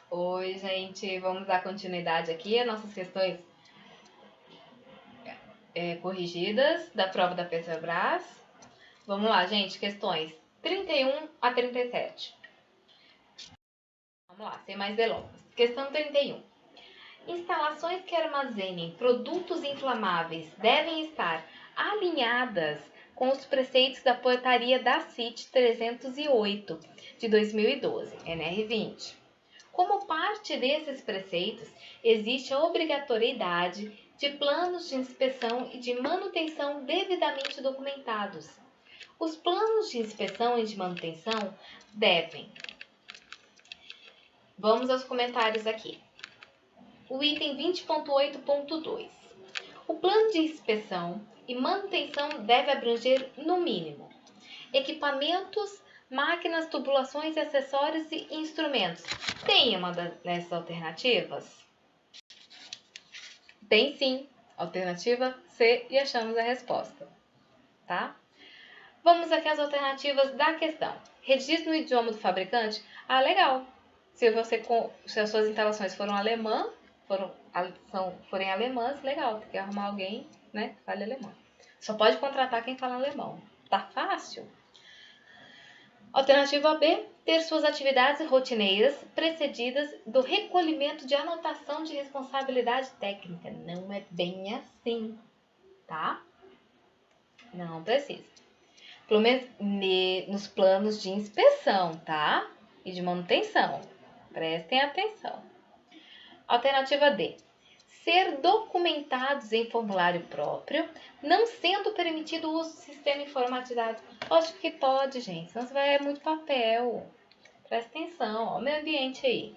Oi, gente, vamos dar continuidade aqui às nossas questões corrigidas da prova da Petrobras. Vamos lá, gente, questões 31 a 37. Vamos lá, sem mais delongas. Questão 31. Instalações que armazenem produtos inflamáveis devem estar alinhadas com os preceitos da Portaria da CIT 308 de 2012, NR20. Como parte desses preceitos, existe a obrigatoriedade de planos de inspeção e de manutenção devidamente documentados. Os planos de inspeção e de manutenção devem... Vamos aos comentários aqui. O item 20.8.2. O plano de inspeção e manutenção deve abranger, no mínimo, equipamentos, máquinas, tubulações, acessórios e instrumentos. Tem uma dessas alternativas? Tem sim. Alternativa C, e achamos a resposta. Tá? Vamos aqui às alternativas da questão. Registre no idioma do fabricante? Ah, legal. Se as suas instalações forem alemãs, legal. Tem que arrumar alguém, né, que fale alemão. Só pode contratar quem fala alemão. Tá fácil? Alternativa B, ter suas atividades rotineiras precedidas do recolhimento de anotação de responsabilidade técnica. Não é bem assim, tá? Não precisa. Pelo menos nos planos de inspeção, tá? E de manutenção. Prestem atenção. Alternativa D, ser documentados em formulário próprio, não sendo permitido o uso do sistema informatizado. Lógico que pode, gente, senão você vai muito papel. Presta atenção, ó, o meio ambiente aí.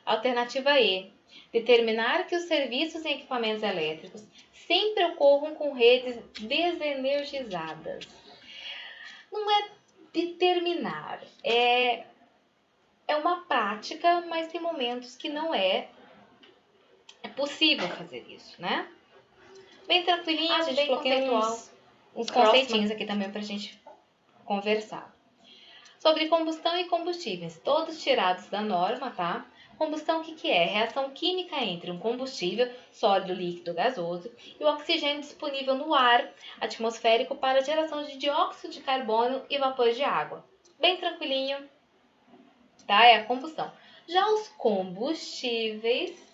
Alternativa E, determinar que os serviços em equipamentos elétricos sempre ocorram com redes desenergizadas. Não é determinar, é uma prática, mas tem momentos que não é possível fazer isso, né? Bem tranquilinho, a gente coloquei uns conceitinhos aqui também pra gente conversar. Sobre combustão e combustíveis, todos tirados da norma, tá? Combustão, o que é? Reação química entre um combustível, sólido, líquido, gasoso, e o oxigênio disponível no ar atmosférico para a geração de dióxido de carbono e vapor de água. Bem tranquilinho, tá? É a combustão. Já os combustíveis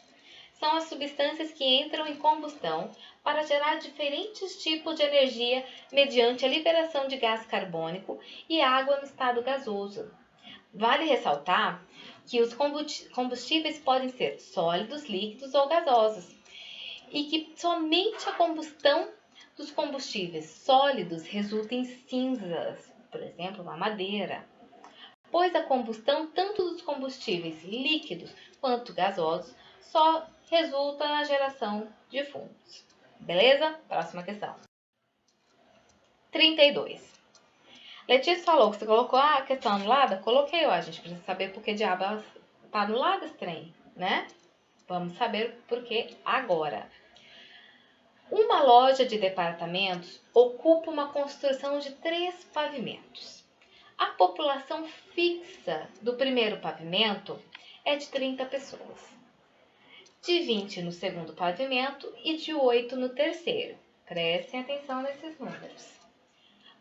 são as substâncias que entram em combustão para gerar diferentes tipos de energia mediante a liberação de gás carbônico e água no estado gasoso. Vale ressaltar que os combustíveis podem ser sólidos, líquidos ou gasosos, e que somente a combustão dos combustíveis sólidos resulta em cinzas, por exemplo, na madeira, pois a combustão tanto dos combustíveis líquidos quanto gasosos só resulta na geração de fumos. Beleza? Próxima questão. 32. Letícia falou que você colocou a questão anulada? Coloquei, ó. A gente precisa saber por que diabo ela tá anulada esse trem, né? Vamos saber por que agora. Uma loja de departamentos ocupa uma construção de 3 pavimentos. A população fixa do primeiro pavimento é de 30 pessoas, de 20 no segundo pavimento e de 8 no terceiro. Prestem atenção nesses números.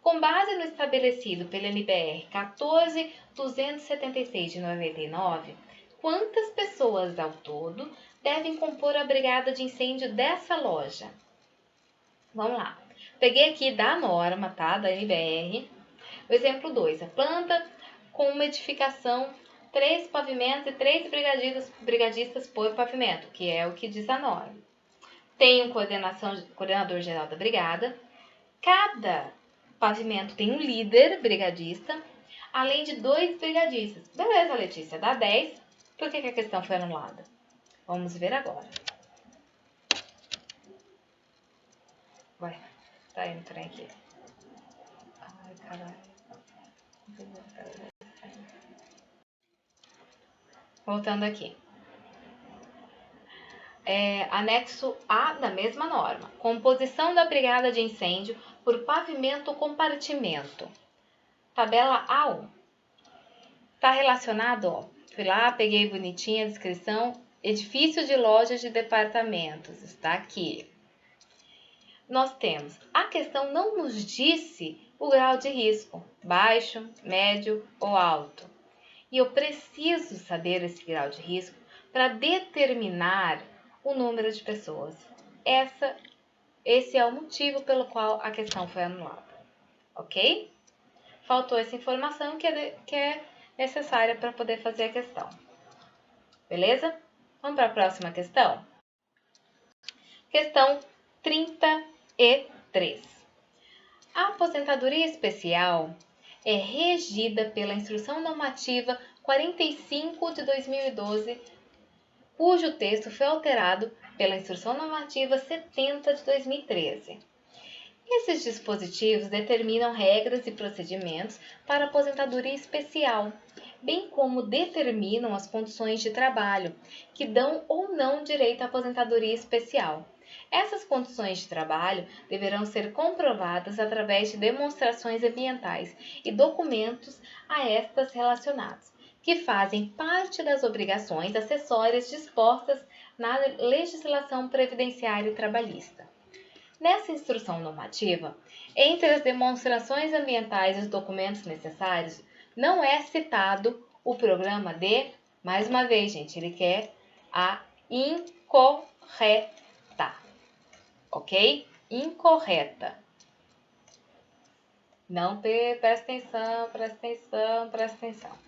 Com base no estabelecido pela NBR 14.276 de 99, quantas pessoas ao todo devem compor a brigada de incêndio dessa loja? Vamos lá. Peguei aqui da norma, tá? Da NBR. O exemplo 2. A planta com uma edificação, 3 pavimentos e 3 brigadistas por pavimento, que é o que diz a norma. Tem um coordenador geral da brigada. Cada pavimento tem um líder brigadista, além de 2 brigadistas. Beleza, Letícia, dá 10. Por que a questão foi anulada? Vamos ver agora. Vai, tá indo trem aqui. Ai, caralho. Voltando aqui. Anexo A da mesma norma. Composição da brigada de incêndio por pavimento ou compartimento. Tabela A1. Está relacionado, ó, Fui lá, peguei bonitinha a descrição. Edifício de lojas de departamentos. Está aqui. Nós temos, a questão não nos disse o grau de risco, baixo, médio ou alto. E eu preciso saber esse grau de risco para determinar o número de pessoas. Esse é o motivo pelo qual a questão foi anulada, ok? Faltou essa informação que é necessária para poder fazer a questão. Beleza? Vamos para a próxima questão? Questão 33. A aposentadoria especial é regida pela Instrução Normativa 45 de 2012, cujo texto foi alterado pela Instrução Normativa 70 de 2013. Esses dispositivos determinam regras e procedimentos para aposentadoria especial, bem como determinam as condições de trabalho, que dão ou não direito à aposentadoria especial. Essas condições de trabalho deverão ser comprovadas através de demonstrações ambientais e documentos a estas relacionados, que fazem parte das obrigações acessórias dispostas na legislação previdenciária e trabalhista. Nessa instrução normativa, entre as demonstrações ambientais e os documentos necessários, não é citado o programa de, mais uma vez, gente, ele quer a incorreta, ok? Incorreta. Não, presta atenção, presta atenção, presta atenção.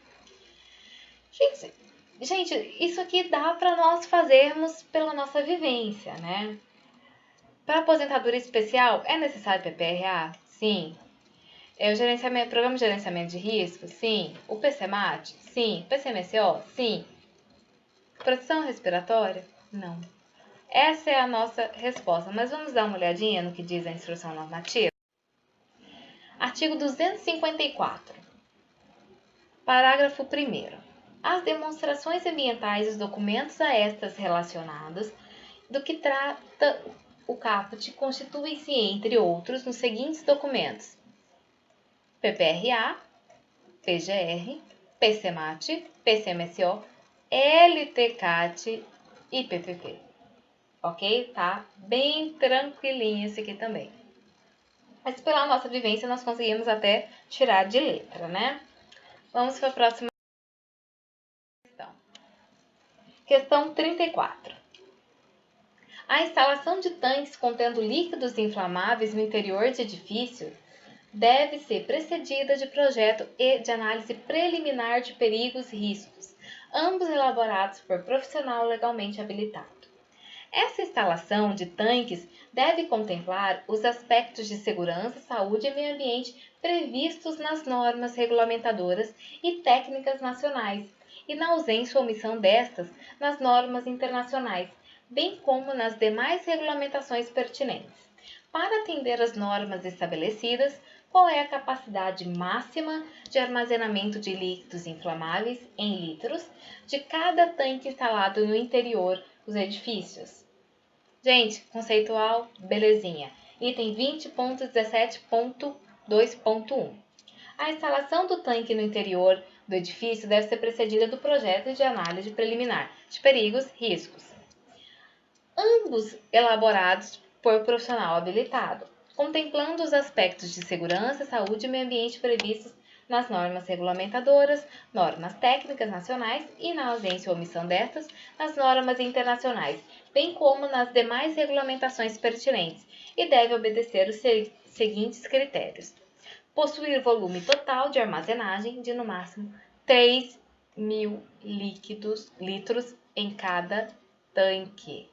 Gente, isso aqui dá para nós fazermos pela nossa vivência, né? Para aposentadoria especial, é necessário PPRA? Sim. O Programa de Gerenciamento de Risco? Sim. O PCMAT? Sim. PCMSO? Sim. Proteção respiratória? Não. Essa é a nossa resposta, mas vamos dar uma olhadinha no que diz a instrução normativa? Artigo 254. Parágrafo 1º. As demonstrações ambientais e os documentos a estas relacionados do que trata o caput constituem-se, entre outros, nos seguintes documentos: PPRA, PGR, PCMAT, PCMSO, LTCAT e PPP. Ok? Tá bem tranquilinho esse aqui também. Mas pela nossa vivência nós conseguimos até tirar de letra, né? Vamos para a próxima questão. Questão 34. A instalação de tanques contendo líquidos inflamáveis no interior de edifícios deve ser precedida de projeto e de análise preliminar de perigos e riscos, ambos elaborados por profissional legalmente habilitado. Essa instalação de tanques deve contemplar os aspectos de segurança, saúde e meio ambiente previstos nas normas regulamentadoras e técnicas nacionais, e na ausência ou omissão destas, nas normas internacionais, bem como nas demais regulamentações pertinentes. Para atender às normas estabelecidas, qual é a capacidade máxima de armazenamento de líquidos inflamáveis em litros de cada tanque instalado no interior dos edifícios? Gente, conceitual, belezinha. Item 20.17.2.1. A instalação do tanque no interior do edifício deve ser precedida do projeto de análise preliminar de perigos e riscos, ambos elaborados por profissional habilitado, contemplando os aspectos de segurança, saúde e meio ambiente previstos nas normas regulamentadoras, normas técnicas nacionais e, na ausência ou omissão destas, nas normas internacionais, bem como nas demais regulamentações pertinentes, e deve obedecer os seguintes critérios: possuir volume total de armazenagem de no máximo 3.000 litros em cada tanque.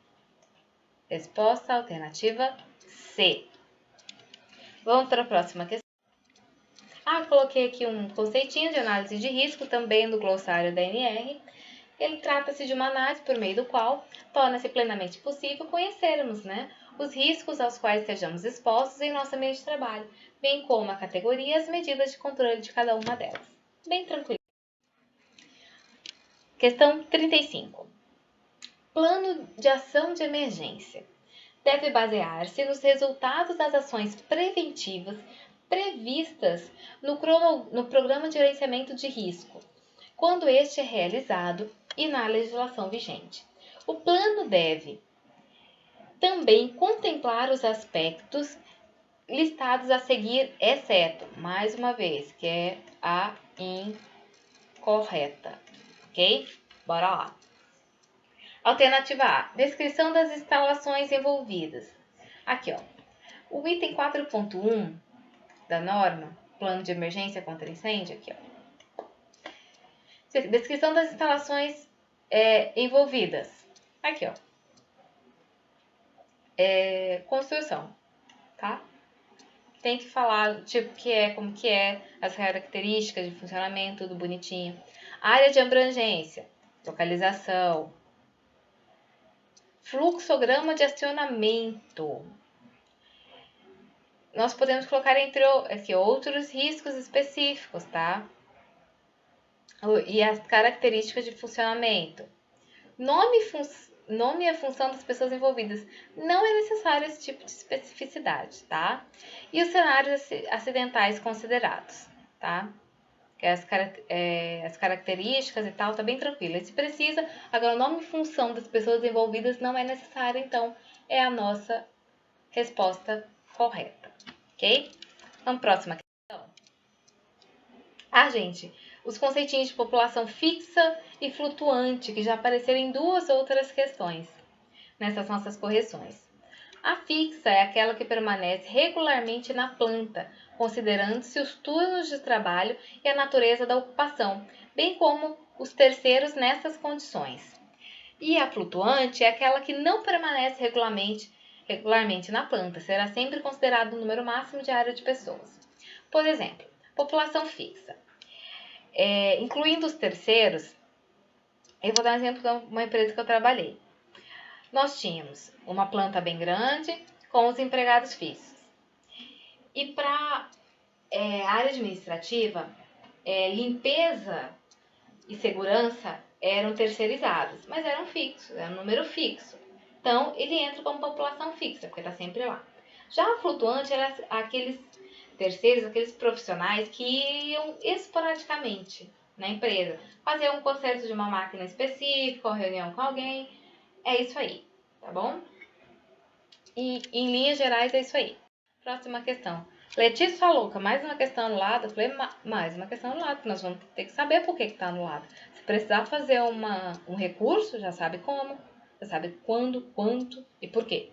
Resposta alternativa C. Vamos para a próxima questão. Coloquei aqui um conceitinho de análise de risco, também no glossário da ANR. Ele trata-se de uma análise por meio do qual torna-se plenamente possível conhecermos, os riscos aos quais estejamos expostos em nosso meio de trabalho, bem como a categoria e as medidas de controle de cada uma delas. Bem tranquilo. Questão 35. Plano de ação de emergência deve basear-se nos resultados das ações preventivas previstas no Programa de Gerenciamento de Risco, quando este é realizado e na legislação vigente. O plano deve também contemplar os aspectos listados a seguir, exceto, mais uma vez, que é a incorreta, ok? Bora lá. Alternativa A, descrição das instalações envolvidas. Aqui, ó, o item 4.1 da norma, plano de emergência contra incêndio, aqui, ó. Descrição das instalações envolvidas. Aqui, ó. Construção, tá? Tem que falar o tipo que é, como que é, as características de funcionamento, tudo bonitinho. Área de abrangência, localização, fluxograma de acionamento. Nós podemos colocar entre aqui outros riscos específicos, tá? E as características de funcionamento. Nome e a função das pessoas envolvidas. Não é necessário esse tipo de especificidade, tá? E os cenários acidentais considerados, tá? Que as características e tal, tá bem tranquilo. E se precisa, agora o nome e função das pessoas envolvidas não é necessário, então é a nossa resposta correta, ok? Vamos para a próxima questão. Gente, os conceitinhos de população fixa e flutuante, que já apareceram em duas outras questões nessas nossas correções. A fixa é aquela que permanece regularmente na planta, considerando-se os turnos de trabalho e a natureza da ocupação, bem como os terceiros nessas condições. E a flutuante é aquela que não permanece regularmente na planta, será sempre considerado o número máximo diário de pessoas. Por exemplo, população fixa. Incluindo os terceiros, eu vou dar um exemplo de uma empresa que eu trabalhei. Nós tínhamos uma planta bem grande com os empregados fixos. E para a área administrativa, limpeza e segurança eram terceirizados, mas eram fixos, era um número fixo. Então, ele entra como população fixa, porque está sempre lá. Já a flutuante era aqueles terceiros, aqueles profissionais que iam esporadicamente na empresa, fazer um conserto de uma máquina específica, uma reunião com alguém, é isso aí, tá bom? E em linhas gerais é isso aí. Próxima questão. Letícia falou que mais uma questão anulada, eu falei mais uma questão anulada, nós vamos ter que saber por que está anulada. Se precisar fazer um recurso, já sabe como, já sabe quando, quanto e por quê,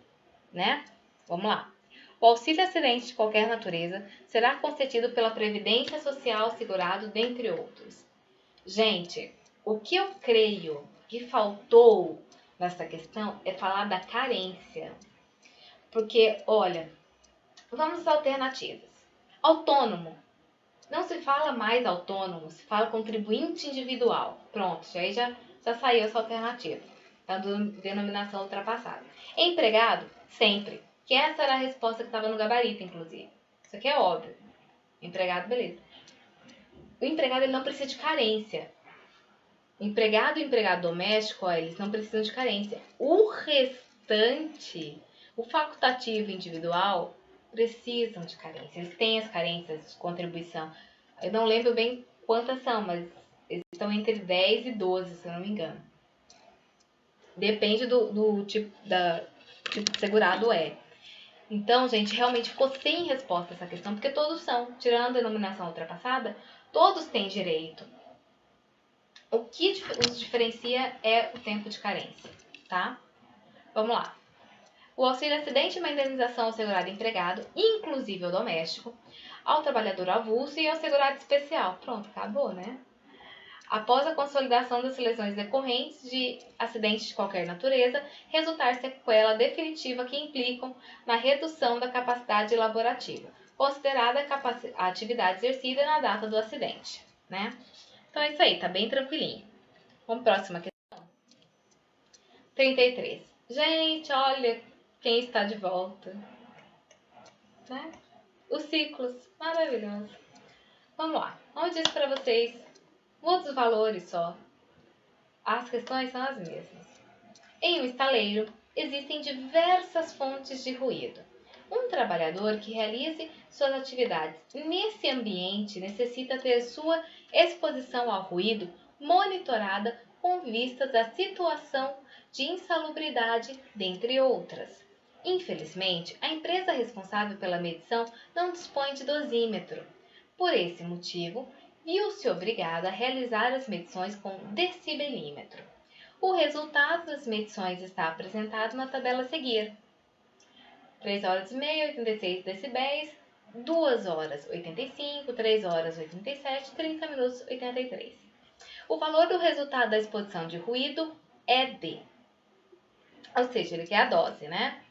né? Vamos lá. O auxílio acidente de qualquer natureza será concedido pela Previdência Social segurado, dentre outros. Gente, o que eu creio que faltou nessa questão é falar da carência. Porque, olha, vamos às alternativas. Autônomo. Não se fala mais autônomo, se fala contribuinte individual. Pronto, aí já saiu essa alternativa. A denominação ultrapassada. Empregado, sempre. Que essa era a resposta que estava no gabarito, inclusive. Isso aqui é óbvio. Empregado, beleza. O empregado ele não precisa de carência. Empregado e empregado doméstico, eles não precisam de carência. O restante, o facultativo individual, precisam de carência. Eles têm as carências de contribuição. Eu não lembro bem quantas são, mas eles estão entre 10 e 12, se eu não me engano. Depende do tipo de segurado Então, gente, realmente ficou sem resposta essa questão, porque todos são, tirando a denominação ultrapassada, todos têm direito. O que os diferencia é o tempo de carência, tá? Vamos lá. O auxílio acidente é uma indenização ao segurado empregado, inclusive ao doméstico, ao trabalhador avulso e ao segurado especial. Pronto, acabou, né? Após a consolidação das lesões decorrentes de acidentes de qualquer natureza, resultar sequela definitiva que implicam na redução da capacidade laborativa, considerada a atividade exercida na data do acidente, né? Então é isso aí, tá bem tranquilinho. Vamos para a próxima questão. 33. Gente, olha quem está de volta, né? Os ciclos, maravilhoso. Vamos lá, como eu disse para vocês, muda os valores só. As questões são as mesmas. Em um estaleiro, existem diversas fontes de ruído. Um trabalhador que realize suas atividades nesse ambiente necessita ter sua exposição ao ruído monitorada com vistas à situação de insalubridade, dentre outras. Infelizmente, a empresa responsável pela medição não dispõe de dosímetro. Por esse motivo, viu-se obrigada a realizar as medições com decibelímetro. O resultado das medições está apresentado na tabela a seguir. 3 horas e meia, 86 decibéis, 2 horas 85, 3 horas 87, 30 minutos 83. O valor do resultado da exposição de ruído é D. Ou seja, ele quer a dose, né?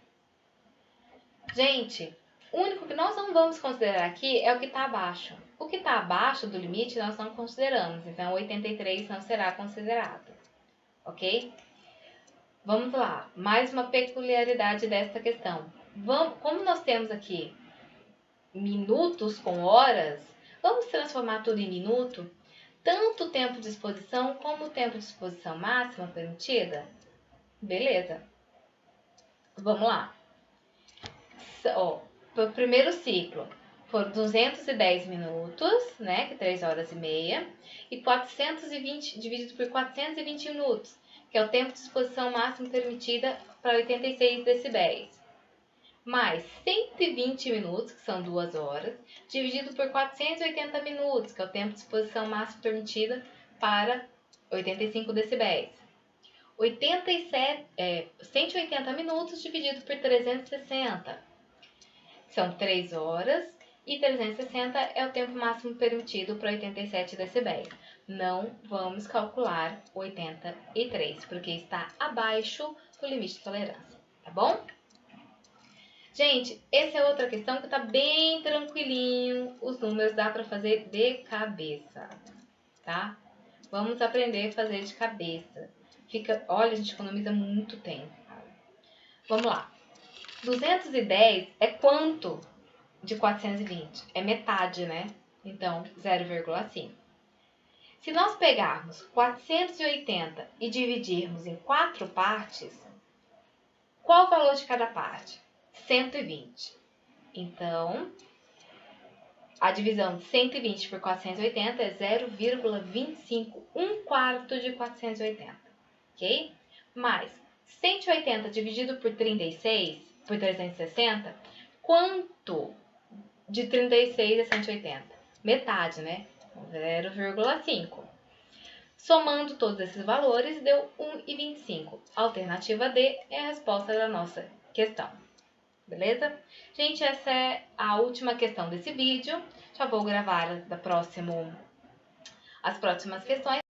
Gente, o único que nós não vamos considerar aqui é o que está abaixo. O que está abaixo do limite nós não consideramos, então 83 não será considerado, ok? Vamos lá, mais uma peculiaridade desta questão. Como nós temos aqui minutos com horas, vamos transformar tudo em minuto? Tanto o tempo de exposição como o tempo de exposição máxima permitida? Beleza. Vamos lá. Para o primeiro ciclo, foram 210 minutos, né, que é 3 horas e meia, e 420 dividido por 420 minutos, que é o tempo de exposição máxima permitida para 86 decibéis. Mais 120 minutos, que são 2 horas, dividido por 480 minutos, que é o tempo de exposição máxima permitida para 85 decibéis. 180 minutos dividido por 360. São 3 horas e 360 é o tempo máximo permitido para 87 decibéis. Não vamos calcular 83, porque está abaixo do limite de tolerância, tá bom? Gente, essa é outra questão que está bem tranquilinho. Os números dá para fazer de cabeça, tá? Vamos aprender a fazer de cabeça. Olha, a gente economiza muito tempo. Vamos lá. 210 é quanto de 420? É metade, né? Então, 0,5. Se nós pegarmos 480 e dividirmos em 4 partes, qual o valor de cada parte? 120. Então, a divisão de 120 por 480 é 0,25, 1/4 de 480, ok? Mais 180 dividido por 360, quanto de 36 a 180? Metade, né? 0,5. Somando todos esses valores, deu 1,25. Alternativa D é a resposta da nossa questão. Beleza? Gente, essa é a última questão desse vídeo. Já vou gravar as próximas questões.